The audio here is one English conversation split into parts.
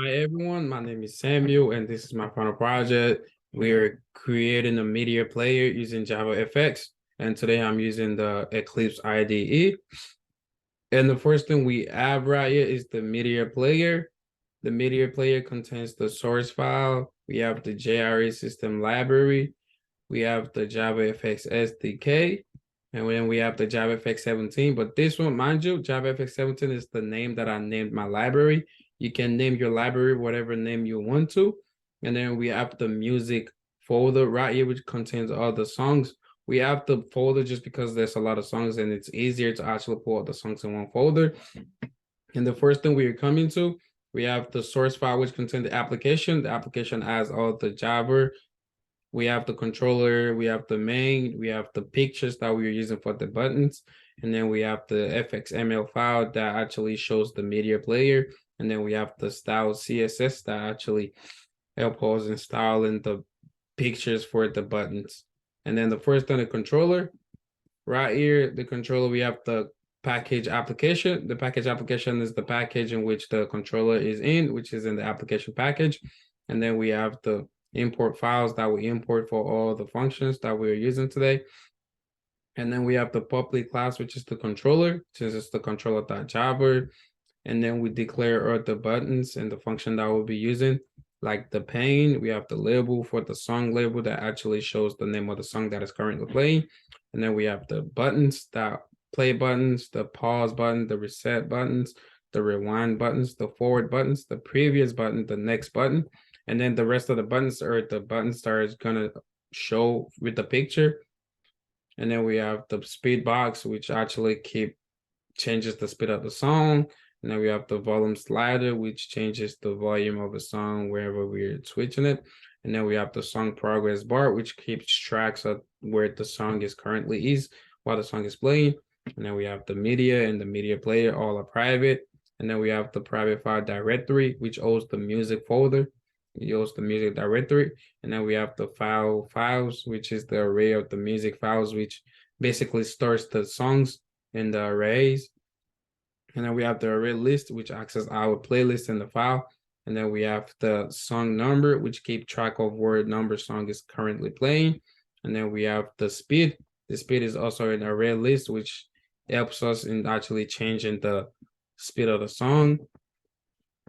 Hi everyone, my name is Samuel and this is my final project. We're creating a media player using Javafx, and today I'm using the Eclipse IDE. And the first thing we have right here is the media player. The media player contains the source file. We have the JRE system library. We have the Javafx SDK. And then we have the Javafx 17. But this one, mind you, Javafx 17 is the name that I named my library. You can name your library whatever name you want to. And then we have the music folder right here, which contains all the songs. We have the folder just because there's a lot of songs and it's easier to actually put all the songs in one folder. And the first thing we are coming to, we have the source file, which contains the application. The application has all the Java. We have the controller, we have the main, we have the pictures that we are using for the buttons, and then we have the FXML file that actually shows the media player, and then we have the style CSS that actually help us in styling the pictures for the buttons. And then the first thing, the controller, right here, the controller, we have the package application. The package application is the package in which the controller is in, which is in the application package. And then we have the import files that we import for all the functions that we're using today. And then we have the public class, which is the controller, which is the controller.java. And then we declare all the buttons and the function that we'll be using, like the pane. We have the label for the song label that actually shows the name of the song that is currently playing. And then we have the buttons, that play buttons, the pause button, the reset buttons, the rewind buttons, the forward buttons, the previous button, the next button. And then the rest of the buttons are the buttons that is gonna show with the picture. And then we have the speed box, which actually changes the speed of the song. And then we have the volume slider, which changes the volume of a song wherever we're switching it. And then we have the song progress bar, which keeps tracks of where the song is currently is while the song is playing. And then we have the media and the media player, all are private. And then we have the private file directory, which holds the music folder. It holds the music directory. And then we have the files, which is the array of the music files, which basically stores the songs in the arrays. And then we have the array list, which access our playlist in the file. And then we have the song number, which keep track of where number song is currently playing. And then we have the speed. The speed is also an array list, which helps us in actually changing the speed of the song.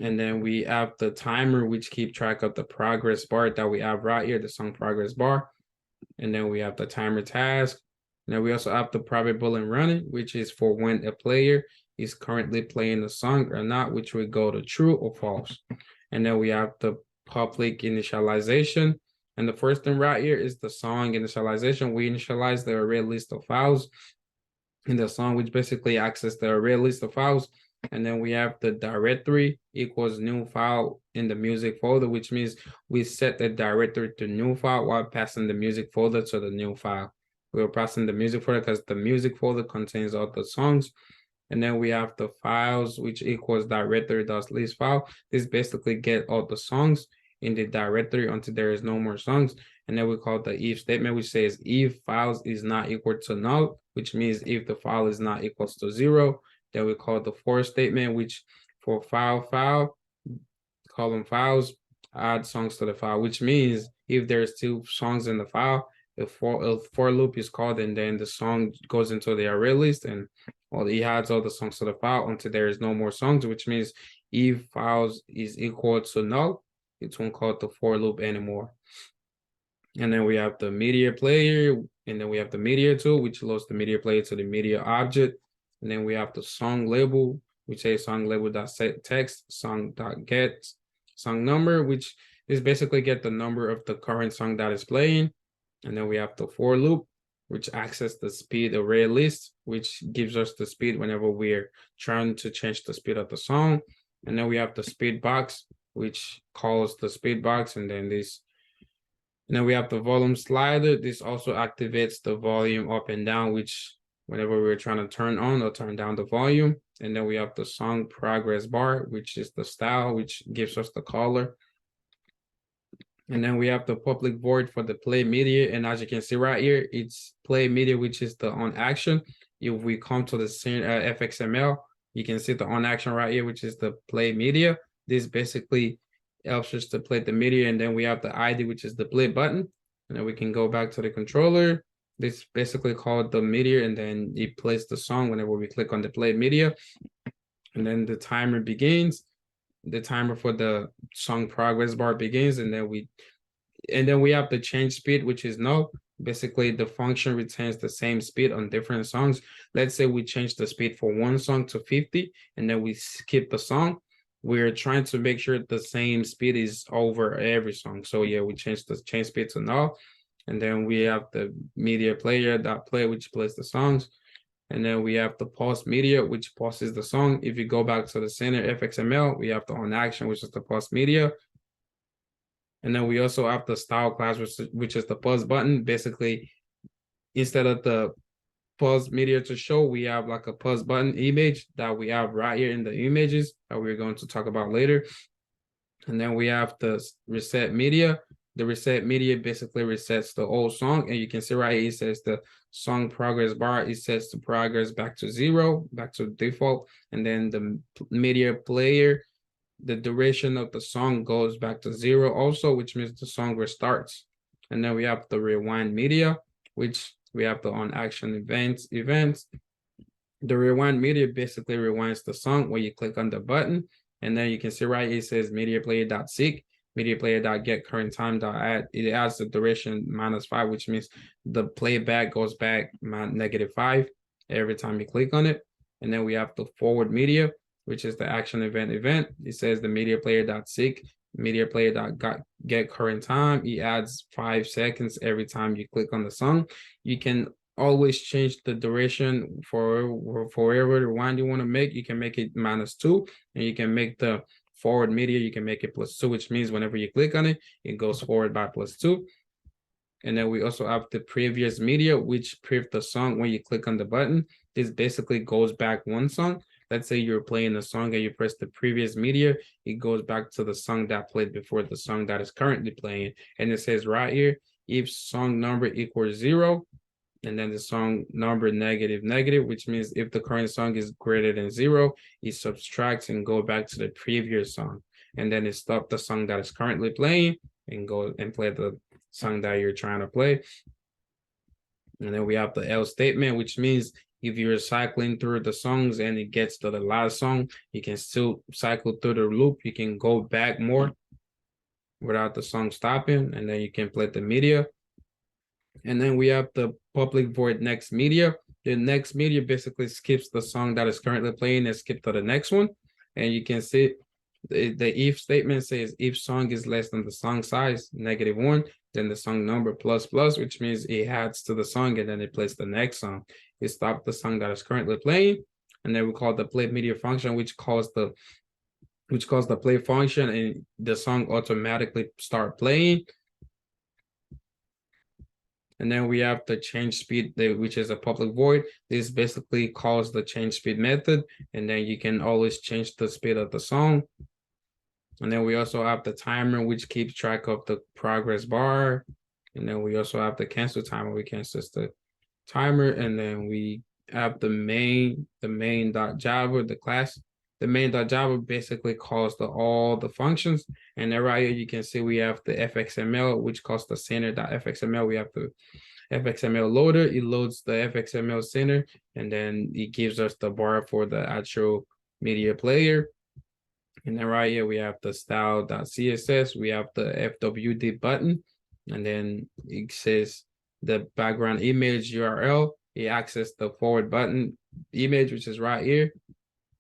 And then we have the timer, which keep track of the progress bar that we have right here, the song progress bar. And then we have the timer task. And then we also have the private boolean running, which is for when a player is currently playing the song or not, which would go to true or false. And then we have the public initialization. And the first thing right here is the song initialization. We initialize the array list of files in the song, which basically access the array list of files. And then we have the directory equals new file in the music folder, which means we set the directory to new file while passing the music folder to the new file. We're passing the music folder because the music folder contains all the songs. And then we have the files, which equals directory.list file. This basically get all the songs in the directory until there is no more songs. And then we call the if statement, which says if files is not equal to null, which means if the file is not equals to 0, then we call the for statement, which for file, column files, add songs to the file, which means if there's 2 songs in the file, a for loop is called, and then the song goes into the array list, and he adds all the songs to the file until there is no more songs, which means if files is equal to null, it won't call it the for loop anymore. And then we have the media player, and then we have the media tool, which loads the media player to the media object. And then we have the song label, which says song label.set text, song.get song number, which is basically get the number of the current song that is playing. And then we have the for loop, which access the speed array list, which gives us the speed whenever we're trying to change the speed of the song. And then we have the speed box, which calls the speed box, and then we have the volume slider. This also activates the volume up and down, which whenever we're trying to turn on or turn down the volume. And then we have the song progress bar, which is the style, which gives us the color. And then we have the public void for the play media. And as you can see right here, it's play media, which is the on action. If we come to the FXML, you can see the on action right here, which is the play media. This basically helps us to play the MIDI, and then we have the ID, which is the play button, and then we can go back to the controller. This basically called the MIDI, and then it plays the song whenever we click on the play media, and then the timer begins. The timer for the song progress bar begins, and then we have the change speed, which is no. Basically, the function retains the same speed on different songs. Let's say we change the speed for one song to 50, and then we skip the song. We're trying to make sure the same speed is over every song. So yeah, we change the change speed to null. And then we have the media player dot play, which plays the songs. And then we have the pause media, which pauses the song. If you go back to the center FXML, we have the on action, which is the pause media. And then we also have the style class, which is the pause button. Basically, instead of the pause media to show, we have like a pause button image that we have right here in the images that we're going to talk about later. And then we have the reset media. The reset media basically resets the old song. And you can see right here, it says the song progress bar, it sets the progress back to 0, back to default. And then the media player, the duration of the song goes back to 0 also, which means the song restarts. And then we have the rewind media, which we have the on action events. The rewind media basically rewinds the song when you click on the button. And then you can see right here, it says MediaPlayer.seek, MediaPlayer.getCurrentTime.add. It adds the duration -5, which means the playback goes back -5 every time you click on it. And then we have the forward media, which is the action event. It says the MediaPlayer.seek, MediaPlayer.getCurrentTime. It adds 5 seconds every time you click on the song. You can always change the duration for whatever rewind you want to make. You can make it -2, and you can make the forward media, you can make it +2, which means whenever you click on it, it goes forward by +2. And then we also have the previous media, which previews the song when you click on the button. This basically goes back one song. Let's say you're playing a song and you press the previous media, it goes back to the song that played before the song that is currently playing. And it says right here, if song number equals 0, and then the song number negative, which means if the current song is greater than 0, it subtracts and go back to the previous song. And then it stops the song that is currently playing and go and play the song that you're trying to play. And then we have the else statement, which means if you're cycling through the songs and it gets to the last song, you can still cycle through the loop. You can go back more without the song stopping, and then you can play the media. And then we have the public void next media. The next media basically skips the song that is currently playing and skip to the next one. And you can see the if statement says if song is less than the song size, -1, then the song number ++, which means it adds to the song and then it plays the next song. It stops the song that is currently playing. And then we call the play media function, which calls the play function, and the song automatically start playing. And then we have the change speed, which is a public void. This basically calls the change speed method, and then you can always change the speed of the song. And then we also have the timer, which keeps track of the progress bar. And then we also have the cancel timer, we cancel the timer. And then we have the main.java, the class. The main.java basically calls all the functions. And then right here, you can see we have the FXML, which calls the center.fxml. We have the FXML loader. It loads the FXML center, and then it gives us the bar for the actual media player. And then right here, we have the style.css. We have the FWD button, and then it says the background image URL. It accesses the forward button image, which is right here.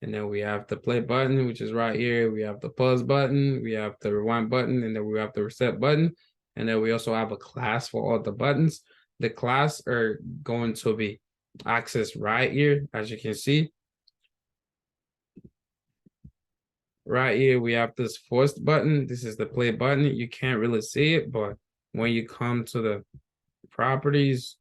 And then we have the play button, which is right here. We have the pause button, we have the rewind button, and then we have the reset button. And then we also have a class for all the buttons. The class are going to be accessed right here, as you can see. Right here, we have this first button. This is the play button. You can't really see it, but when you come to the properties,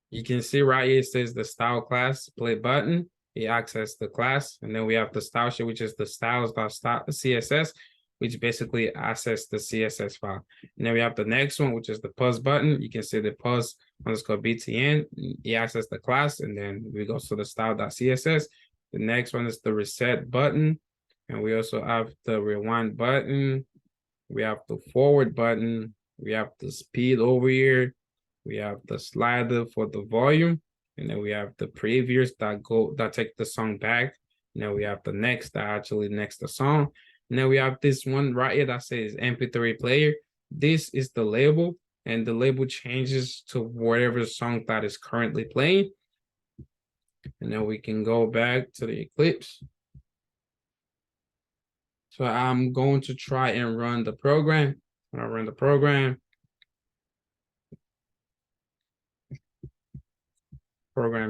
you can see right here, it says the style class play button. It accesses the class. And then we have the style sheet, which is the styles.css, which basically access the CSS file. And then we have the next one, which is the pause button. You can see the pause_btn. It accesses the class, and then we go to the style.css. The next one is the reset button. And we also have the rewind button. We have the forward button. We have the speed over here. We have the slider for the volume. And then we have the previews that take the song back. And then we have the next that actually next the song. And then we have this one right here that says MP3 player. This is the label, and the label changes to whatever song that is currently playing. And then we can go back to the Eclipse. So I'm going to try and run the program. When I run the program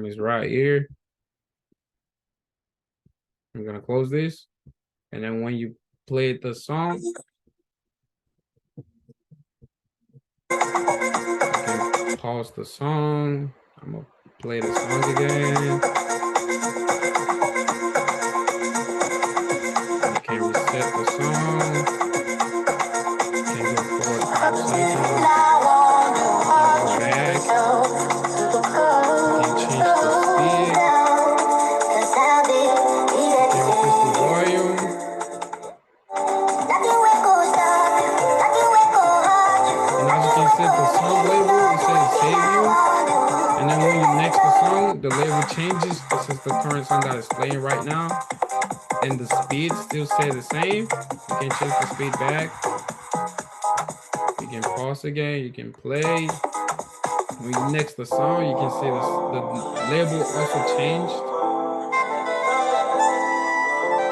is right here. I'm gonna close this. And then when you play the song, you can pause the song. I'm gonna play the song again. You can reset the song. You can go forward 5 seconds. You can go back. You can change the speed. You can increase the volume. And as you can see, the song label, it says save you. And then when you next the song, the label changes. This is the current song that is playing right now. And the speed still stay the same. You can change the speed back. You can pause again. You can play. When you next the song, you can see the label also changed.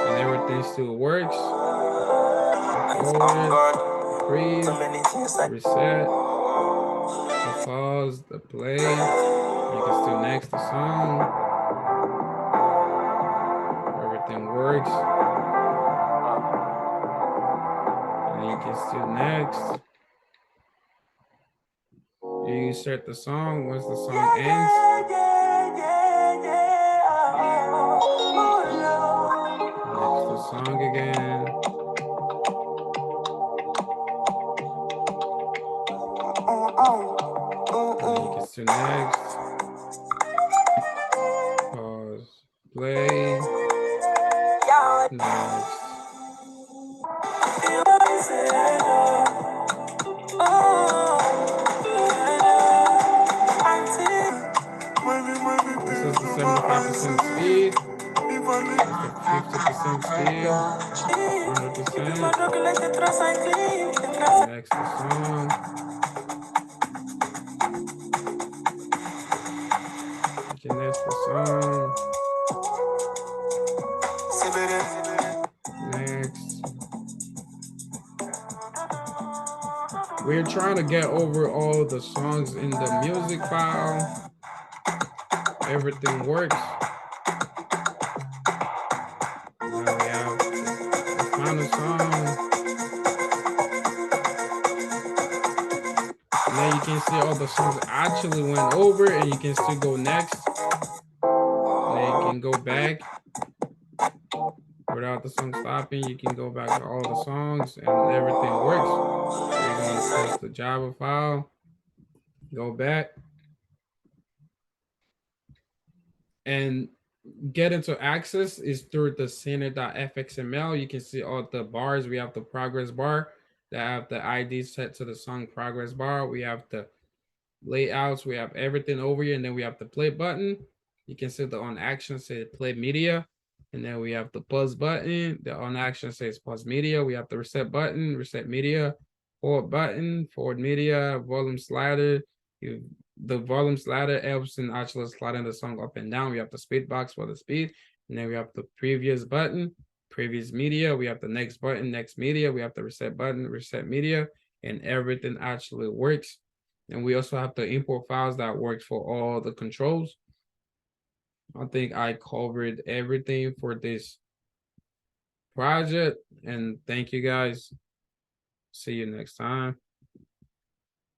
And everything still works. Forward, freeze, reset, the pause, the play. You can still next the song. Everything works. And you can still next. You insert the song once the song ends. Next the song again. And you can still next. Pause. Play. Next. This is the 75% speed. This is the 50% speed. 100%. Next the song. You can next the song. Next. We're trying to get over all the songs in the music file. Everything works. Now we have the final song. And then you can see all the songs actually went over, and you can still go next. And then you can go back without the song stopping. You can go back to all the songs and everything works. So you're going to close the Java file, go back, and get into access is through the center.fxml. You can see all the bars. We have the progress bar that have the ID set to the song progress bar. We have the layouts. We have everything over here. And then we have the play button. You can see the on action say play media. And then we have the pause button. The on action says pause media. We have the reset button, reset media, forward button, forward media, volume slider. The volume slider helps in actually sliding the song up and down. We have the speed box for the speed. And then we have the previous button, previous media. We have the next button, next media. We have the reset button, reset media. And everything actually works. And we also have the import files that works for all the controls. I think I covered everything for this project. And thank you guys. See you next time.